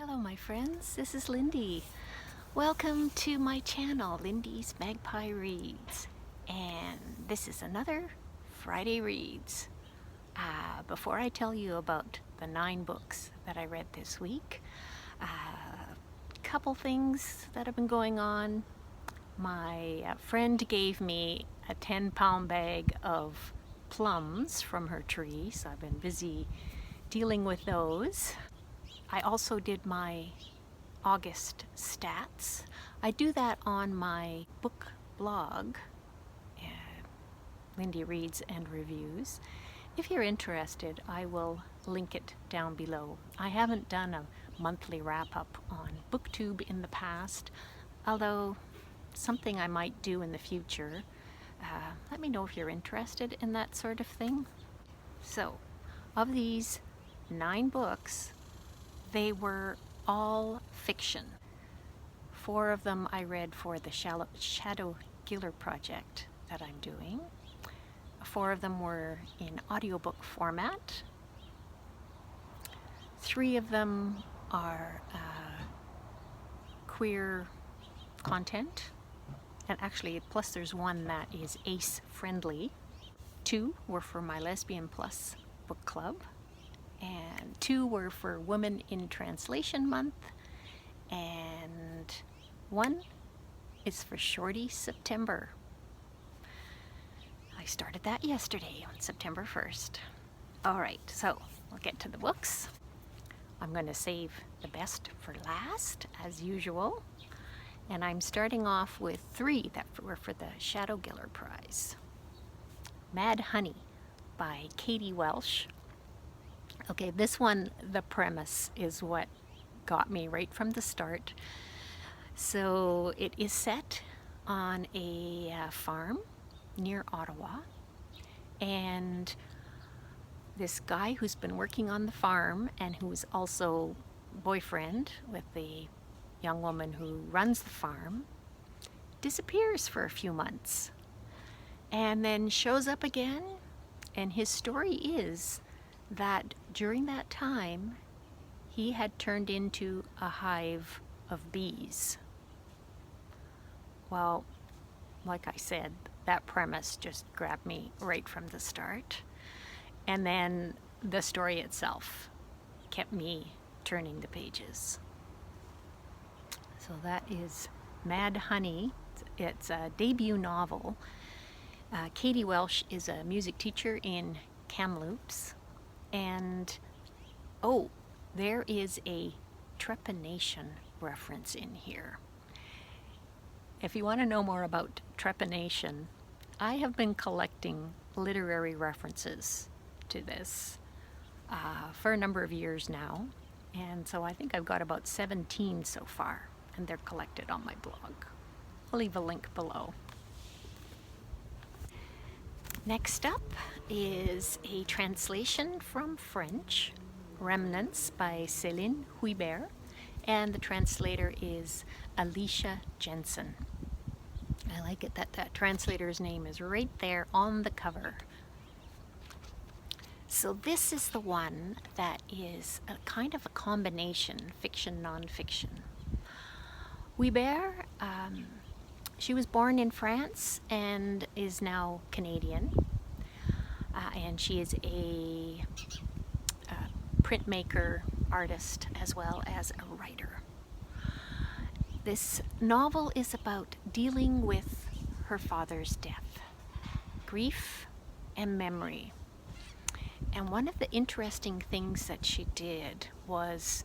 Hello my friends, this is Lindy. Welcome to my channel, Lindy's Magpie Reads. And this is another Friday Reads. Before I tell you about the 9 books that I read this week, a couple things that have been going on. My friend gave me a 10-pound bag of plums from her tree, so I've been busy dealing with those. I also did my August stats. I do that on my book blog, Lindy Reads and Reviews. If you're interested, I will link it down below. I haven't done a monthly wrap-up on BookTube in the past, although something I might do in the future. Let me know if you're interested in that sort of thing. So, of these 9 books, they were all fiction. 4 of them I read for the Shadow Giller project that I'm doing. 4 of them were in audiobook format. 3 of them are queer content. And actually, plus there's 1 that is ace friendly. 2 were for my Lesbian Plus book club. And 2 were for Women in Translation Month, and 1 is for Shorty September. I started that yesterday on September 1st. Alright, so we'll get to the books. I'm going to save the best for last, as usual. And I'm starting off with 3 that were for the Shadow Giller Prize. Mad Honey by Kathe Welch. Okay, this one, the premise is what got me right from the start. So it is set on a farm near Ottawa, and this guy who's been working on the farm and who's also boyfriend with the young woman who runs the farm disappears for a few months and then shows up again, and his story is that during that time he had turned into a hive of bees. Well, like I said, that premise just grabbed me right from the start, and then the story itself kept me turning the pages. So that is Mad Honey. It's a debut novel. Kathe Welch is a music teacher in Kamloops. And, oh, there is a trepanation reference in here. If you want to know more about trepanation, I have been collecting literary references to this for a number of years now. And so I think I've got about 17 so far, and they're collected on my blog. I'll leave a link below. Next up is a translation from French, Remnants by Céline, Huyghebaert, and the translator is Aleshia Jensen. I like it that that translator's name is right there on the cover. So this is the one that is a kind of a combination, fiction, non-fiction. Huyghebaert, she was born in France and is now Canadian. And she is a printmaker, artist, as well as a writer. This novel is about dealing with her father's death, grief, and memory. And one of the interesting things that she did was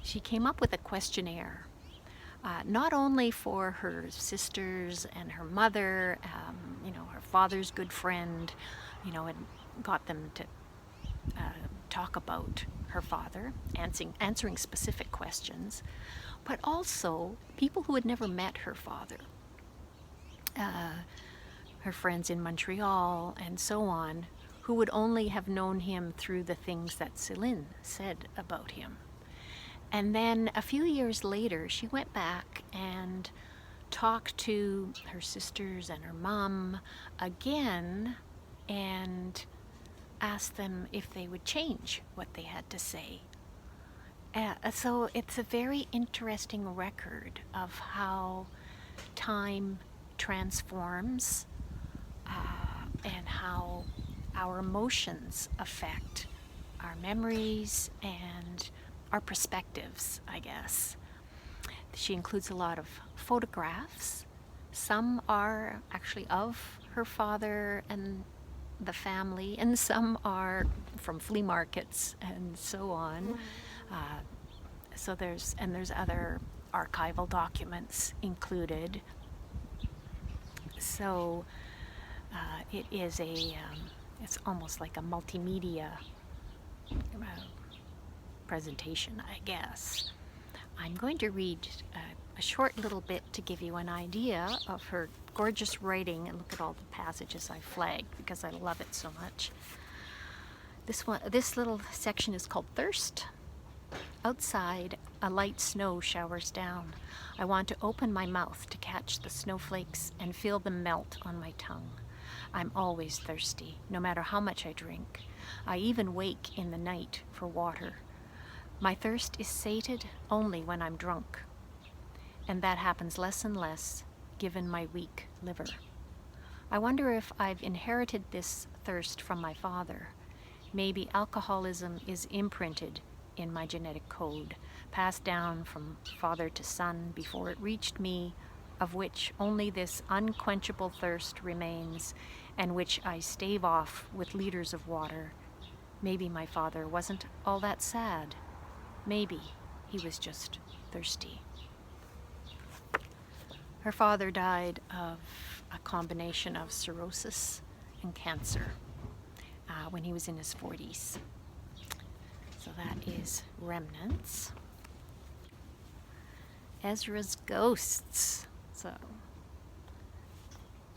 she came up with a questionnaire, not only for her sisters and her mother, her father's good friend, and got them to talk about her father, answering specific questions, but also people who had never met her father, her friends in Montreal and so on, who would only have known him through the things that Céline said about him. And then a few years later, she went back and talked to her sisters and her mom again and asked them if they would change what they had to say. So it's a very interesting record of how time transforms and how our emotions affect our memories and our perspectives, I guess. She includes a lot of photographs. Some are actually of her father and the family, and some are from flea markets and so on. So there's other archival documents included. So it is it's almost like a multimedia presentation, I guess. I'm going to read a short little bit to give you an idea of her gorgeous writing, and look at all the passages I flagged because I love it so much. This little section is called Thirst. Outside, a light snow showers down. I want to open my mouth to catch the snowflakes and feel them melt on my tongue. I'm always thirsty, no matter how much I drink. I even wake in the night for water. My thirst is sated only when I'm drunk, and that happens less and less given my weak liver. I wonder if I've inherited this thirst from my father. Maybe alcoholism is imprinted in my genetic code, passed down from father to son before it reached me, of which only this unquenchable thirst remains, and which I stave off with liters of water. Maybe my father wasn't all that sad. Maybe he was just thirsty. Her father died of a combination of cirrhosis and cancer when he was in his 40s. So that is Remnants. Ezras Ghosts. So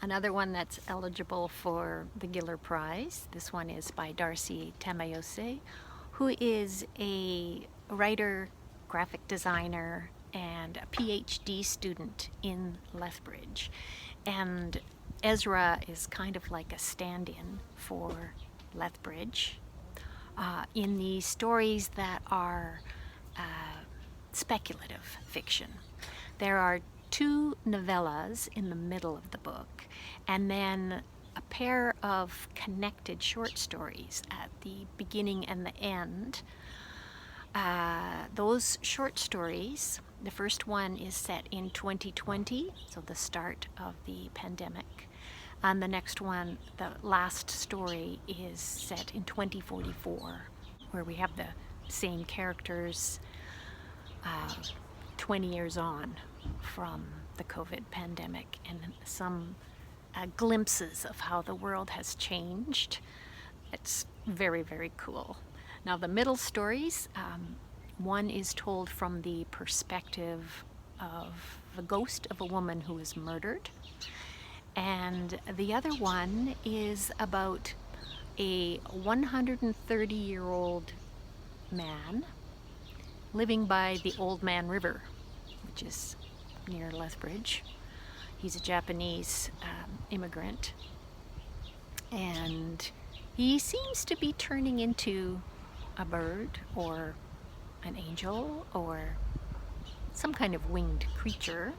another one that's eligible for the Giller Prize. This one is by Darcy Tamayose, who is a writer, graphic designer, and a PhD student in Lethbridge. And Ezra is kind of like a stand-in for Lethbridge in the stories that are speculative fiction. There are 2 novellas in the middle of the book, and then a pair of connected short stories at the beginning and the end. Those short stories, the first one is set in 2020, so the start of the pandemic. And the next one, the last story, is set in 2044, where we have the same characters 20 years on from the COVID pandemic, and some glimpses of how the world has changed. It's very, very cool. Now the middle stories, one is told from the perspective of the ghost of a woman who is murdered, and the other one is about a 130-year-old man living by the Old Man River, which is near Lethbridge. He's a Japanese immigrant, and he seems to be turning into a bird or an angel or some kind of winged creature.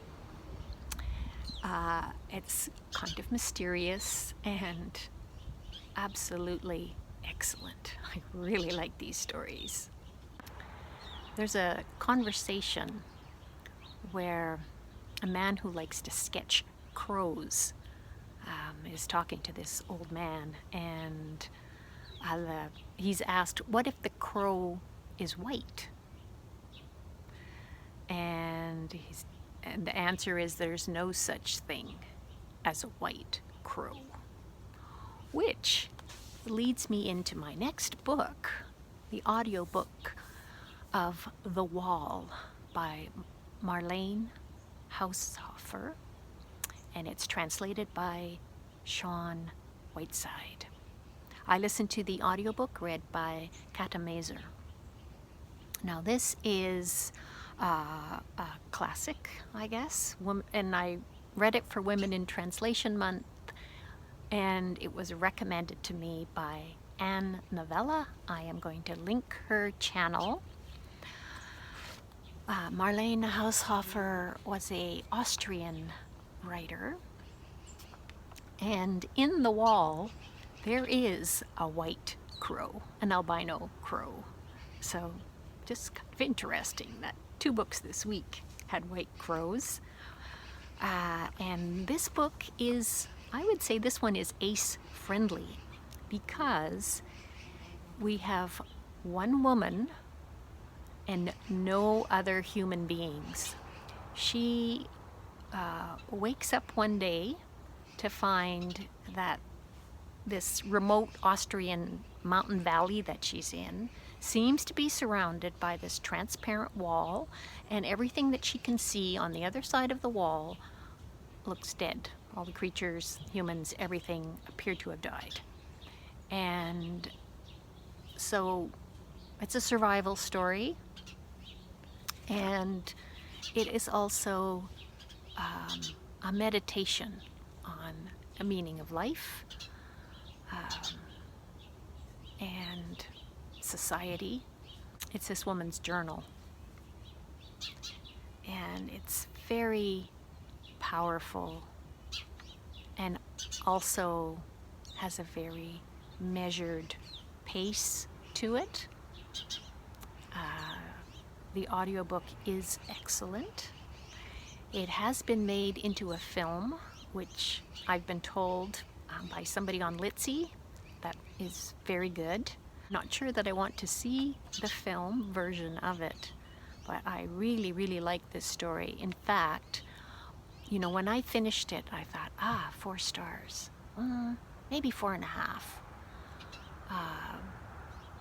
It's kind of mysterious and absolutely excellent. I really like these stories. There's a conversation where a man who likes to sketch crows is talking to this old man, and he's asked, what if the crow is white? And the answer is, there's no such thing as a white crow. Which leads me into my next book, the audiobook of The Wall by Marlen Haushofer, and it's translated by Shaun Whiteside. I listened to the audiobook read by Kathe Mazur. Now this is a classic, I guess, and I read it for Women in Translation Month, and it was recommended to me by Anne Novella. I am going to link her channel. Marlen Haushofer was an Austrian writer, and in the wall there is a white crow, an albino crow. So just kind of interesting that 2 books this week had white crows. And this book is, I would say this one is ace friendly because we have one woman and no other human beings. She wakes up one day to find that this remote Austrian mountain valley that she's in seems to be surrounded by this transparent wall, and everything that she can see on the other side of the wall looks dead. All the creatures, humans, everything appear to have died. And so it's a survival story, and it is also a meditation on a meaning of life and society. It's this woman's journal, and it's very powerful and also has a very measured pace to it. The audiobook is excellent. It has been made into a film, which I've been told by somebody on Litsy that is very good. Not sure that I want to see the film version of it, but I really, really like this story. In fact, you know, when I finished it, I thought, 4 stars, maybe 4.5.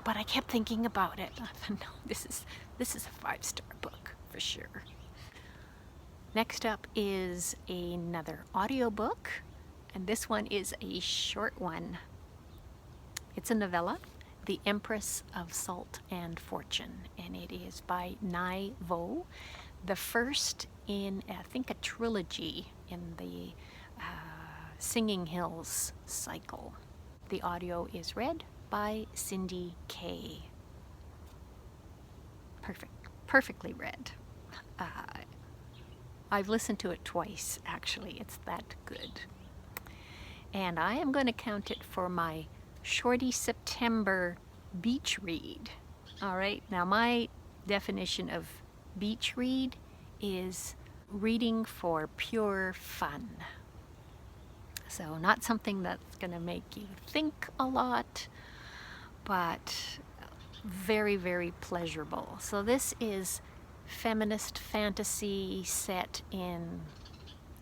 But I kept thinking about it. I thought, no, this is a 5-star book for sure. Next up is another audiobook, and this one is a short one. It's a novella, The Empress of Salt and Fortune, and it is by Nghi Vo, the first in, I think, a trilogy in the Singing Hills cycle. The audio is read by Cindy K. Perfectly read. I've listened to it twice, actually. It's that good. And I am going to count it for my Shorty September beach read. All right, now my definition of beach read is reading for pure fun. So not something that's going to make you think a lot, but very, very pleasurable. So this is feminist fantasy set in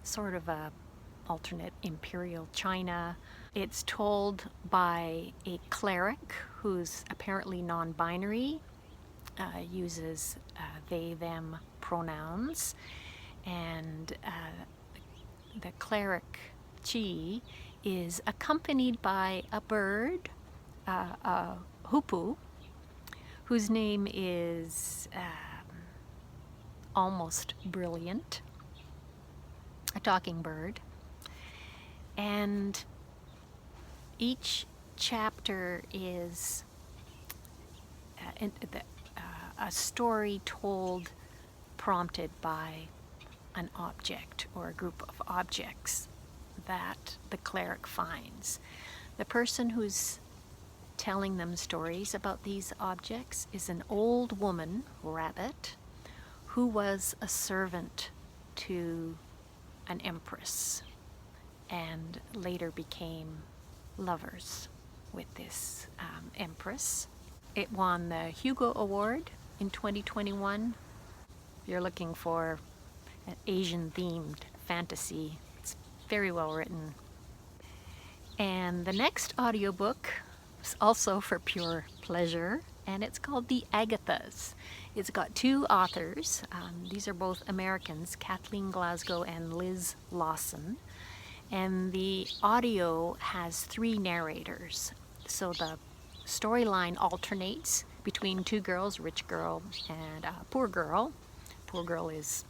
sort of a alternate imperial China. It's told by a cleric who's apparently non-binary, uses they, them pronouns, and the cleric Chi is accompanied by a bird, a hoopoe, whose name is almost brilliant, a talking bird. And each chapter is a story told, prompted by an object or a group of objects that the cleric finds. The person who's telling them stories about these objects is an old woman, rabbit, who was a servant to an empress and later became lovers with this empress. It won the Hugo Award in 2021. If you're looking for an Asian-themed fantasy, it's very well written. And the next audiobook is also for pure pleasure, and it's called The Agathas. It's got 2 authors. These are both Americans, Kathleen Glasgow and Liz Lawson. And the audio has 3 narrators. So the storyline alternates between 2 girls, rich girl and poor girl. Poor girl is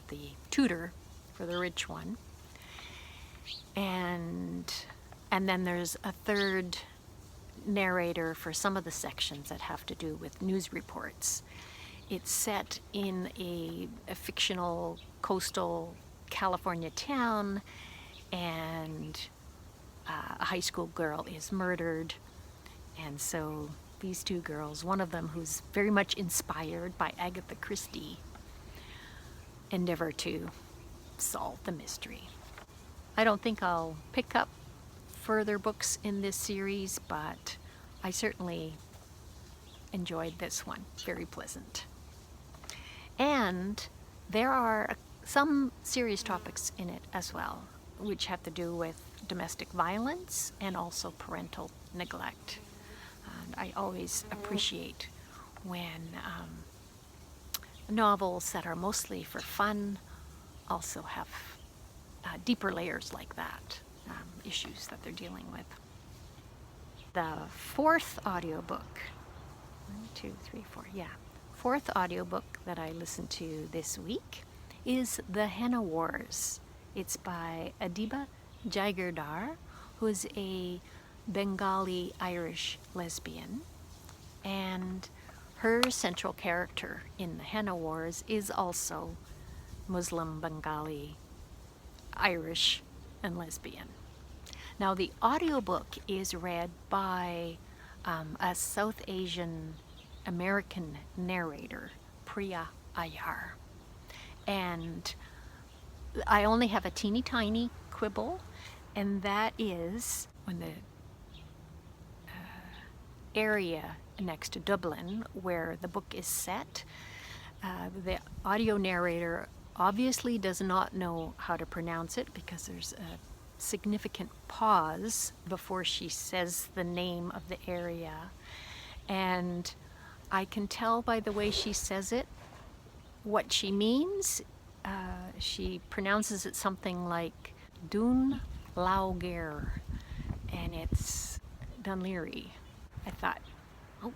the tutor for the rich one. And then there's a 3rd narrator for some of the sections that have to do with news reports. It's set in a fictional coastal California town, and a high school girl is murdered. And so these two girls, one of them who's very much inspired by Agatha Christie, endeavor to solve the mystery. I don't think I'll pick up further books in this series, but I certainly enjoyed this one. Very pleasant. And there are some serious topics in it as well, which have to do with domestic violence and also parental neglect. And I always appreciate when novels that are mostly for fun also have deeper layers like that, issues that they're dealing with. The fourth audiobook, fourth audiobook that I listened to this week is The Henna Wars. It's by Adiba Jaigirdar, who is a Bengali Irish lesbian, and her central character in the Henna Wars is also Muslim, Bengali, Irish, and lesbian. Now the audiobook is read by a South Asian American narrator, Priya Ayyar. And I only have a teeny tiny quibble, and that is when the area next to Dublin where the book is set, the audio narrator obviously does not know how to pronounce it because there's a significant pause before she says the name of the area, and I can tell by the way she says it what she means. She pronounces it something like Dún Laogair, and it's Dunleary. I thought, oh,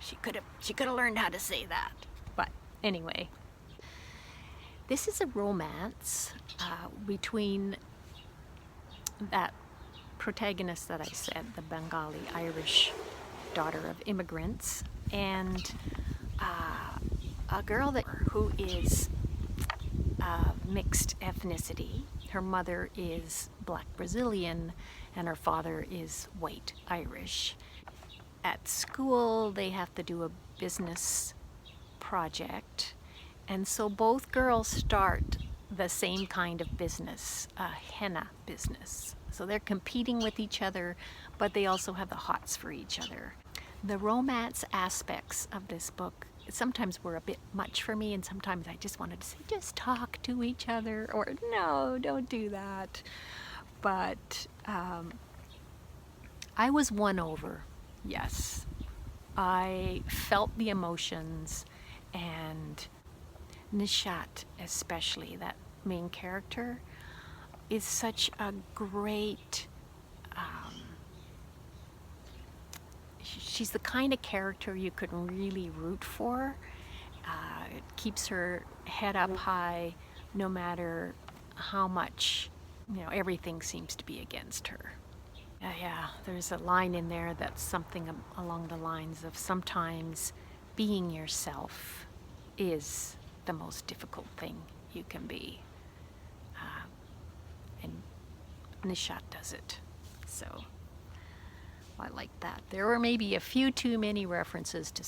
she could have learned how to say that. But anyway, this is a romance between that protagonist that I said, the Bengali Irish daughter of immigrants, and a girl who is mixed ethnicity. Her mother is black Brazilian and her father is white Irish. At school they have to do a business project, and so both girls start the same kind of business, a henna business. So they're competing with each other, but they also have the hots for each other. The romance aspects of this book sometimes were a bit much for me, and sometimes I just wanted to say, just talk to each other, or no, don't do that. But I was won over, yes. I felt the emotions, and Nishat especially, that main character, is such a great, she's the kind of character you could really root for. It keeps her head up high no matter how much, everything seems to be against her. Yeah, there's a line in there that's something along the lines of sometimes being yourself is the most difficult thing you can be. And Nishat does it. So I like that. There were maybe a few too many references to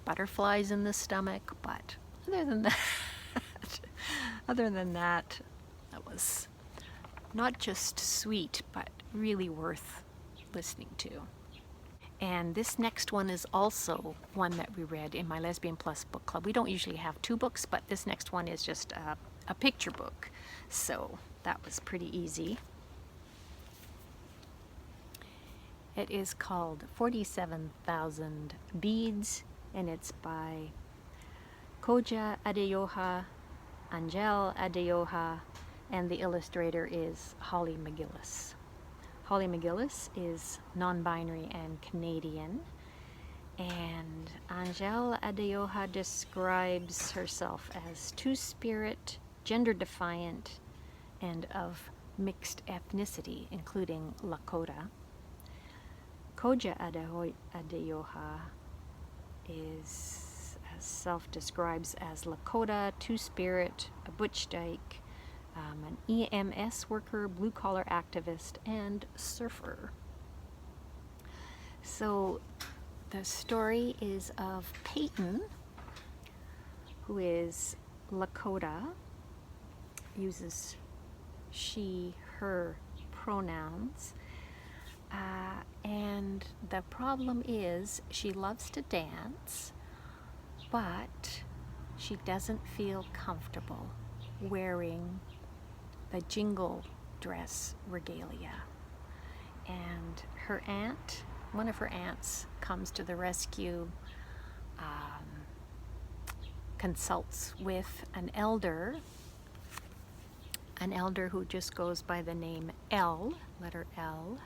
butterflies in the stomach, but other than that, that was not just sweet, but really worth listening to. And this next one is also one that we read in my Lesbian Plus book club. We don't usually have two books, but this next one is just a picture book. So that was pretty easy. It is called 47,000 Beads, and it's by Koja Adeyoha, Angel Adeyoha, and the illustrator is Holly McGillis. Holly McGillis is non-binary and Canadian, and Angel Adeyoha describes herself as two-spirit, gender-defiant, and of mixed ethnicity, including Lakota. Koja Adeyoha is self-describes as Lakota, Two-Spirit, a butch dyke, an EMS worker, blue-collar activist, and surfer. So the story is of Peyton, who is Lakota, uses she, her pronouns, and the problem is she loves to dance, but she doesn't feel comfortable wearing the jingle dress regalia. And her aunt, one of her aunts, comes to the rescue, consults with an elder who just goes by the name L, letter L,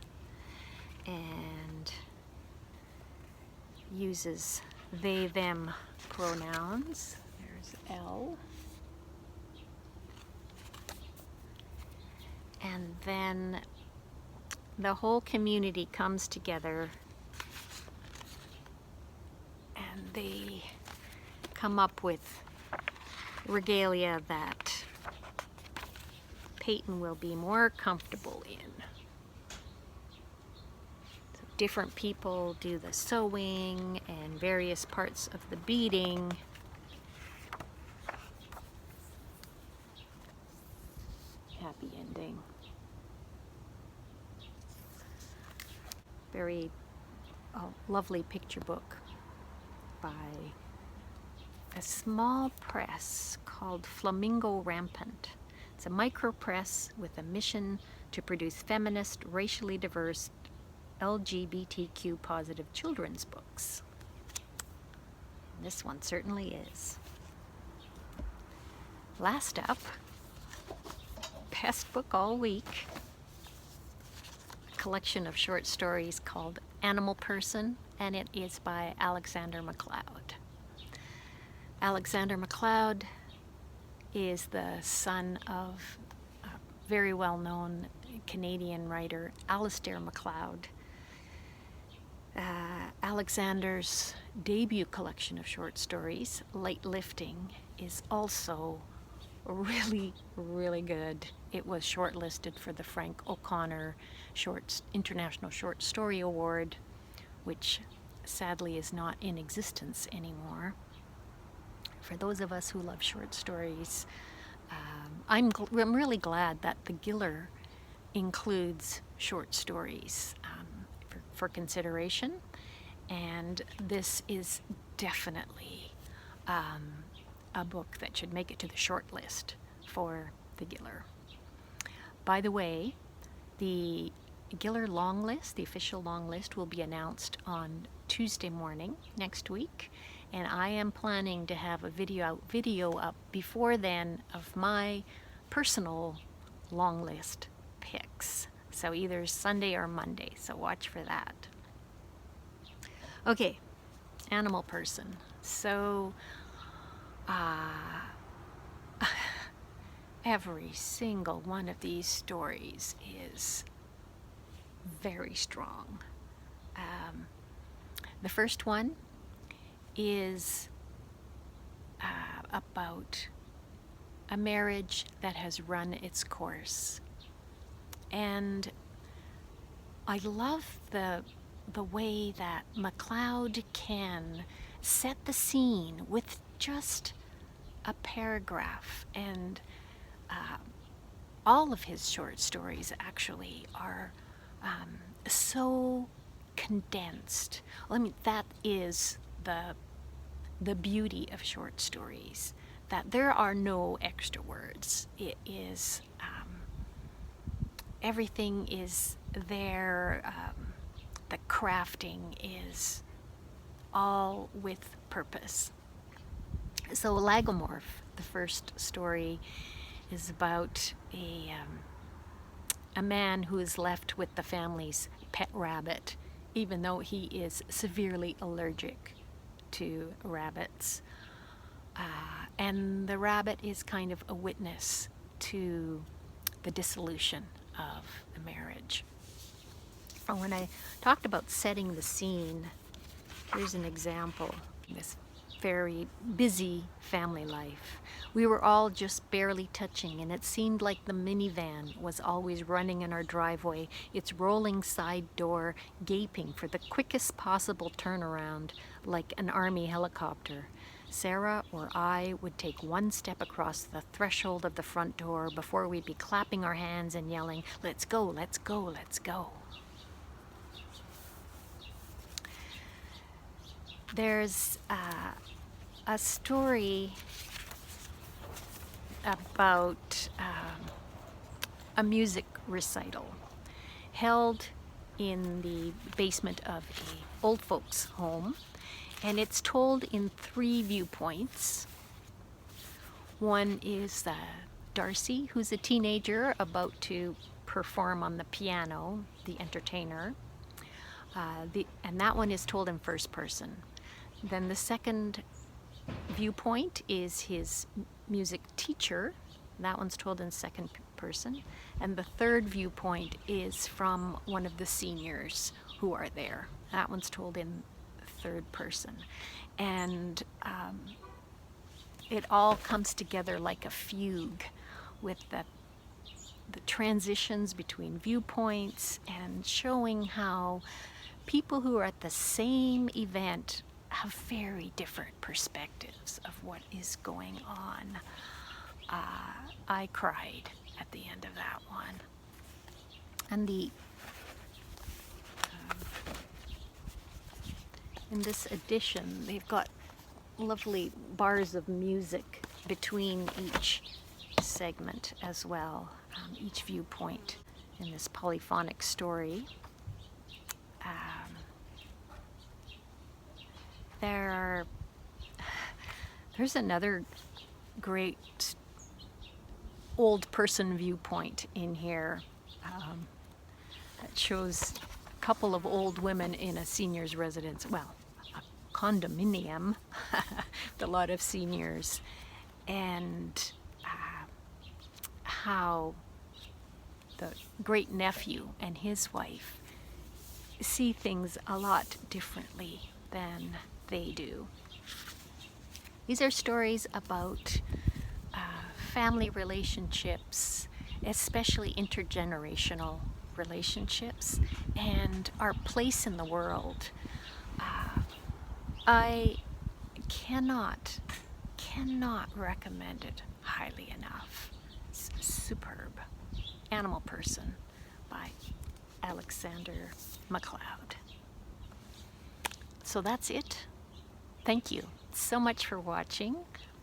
and uses they, them pronouns. There's L. And then the whole community comes together and they come up with regalia that Peyton will be more comfortable in. So different people do the sewing and various parts of the beading. Happy ending. Very lovely picture book by a small press called Flamingo Rampant. It's a micro press with a mission to produce feminist, racially diverse, LGBTQ positive children's books. And this one certainly is. Last up, best book all week, a collection of short stories called Animal Person, and it is by Alexander MacLeod. Alexander MacLeod is the son of a very well-known Canadian writer, Alistair MacLeod. Alexander's debut collection of short stories, Light Lifting, is also really, really good. It was shortlisted for the Frank O'Connor International Short Story Award, which sadly is not in existence anymore. For those of us who love short stories, I'm really glad that the Giller includes short stories for consideration, and this is definitely a book that should make it to the short list for the Giller. By the way, the Giller long list, the official long list, will be announced on Tuesday morning next week, and I am planning to have a video up before then of my personal long list picks. So either Sunday or Monday, so watch for that. Okay, Animal Person. So every single one of these stories is very strong. The first one is about a marriage that has run its course. And I love the way that MacLeod can set the scene with just a paragraph, and all of his short stories actually are so condensed. Well, I mean, that is the beauty of short stories, that there are no extra words. It is everything is there. The crafting is all with purpose. So Lagomorph, the first story, is about a man who is left with the family's pet rabbit, even though he is severely allergic to rabbits. And the rabbit is kind of a witness to the dissolution of the marriage. And when I talked about setting the scene, here's an example. This very busy family life. We were all just barely touching, and it seemed like the minivan was always running in our driveway, its rolling side door gaping for the quickest possible turnaround, like an army helicopter. Sarah or I would take one step across the threshold of the front door before we'd be clapping our hands and yelling, "Let's go, let's go, let's go." There's a story about a music recital held in the basement of an old folks' home, and it's told in 3 viewpoints. One is Darcy, who's a teenager about to perform on the piano, the entertainer, and that one is told in first person. Then the second viewpoint is his music teacher. That one's told in second person. And the third viewpoint is from one of the seniors who are there. That one's told in third person. And it all comes together like a fugue with the transitions between viewpoints and showing how people who are at the same event have very different perspectives of what is going on. I cried at the end of that one. And in this edition, they've got lovely bars of music between each segment as well, each viewpoint in this polyphonic story. There's another great old person viewpoint in here that shows a couple of old women in a senior's residence, well, a condominium with a lot of seniors, and how the great nephew and his wife see things a lot differently than they do. These are stories about family relationships, especially intergenerational relationships, and our place in the world. I cannot recommend it highly enough. It's superb. Animal Person by Alexander MacLeod. So that's it. Thank you so much for watching.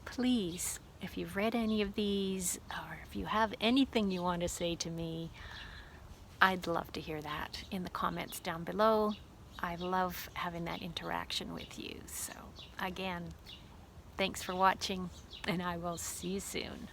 Please, if you've read any of these, or if you have anything you want to say to me, I'd love to hear that in the comments down below. I love having that interaction with you. So again, thanks for watching, and I will see you soon.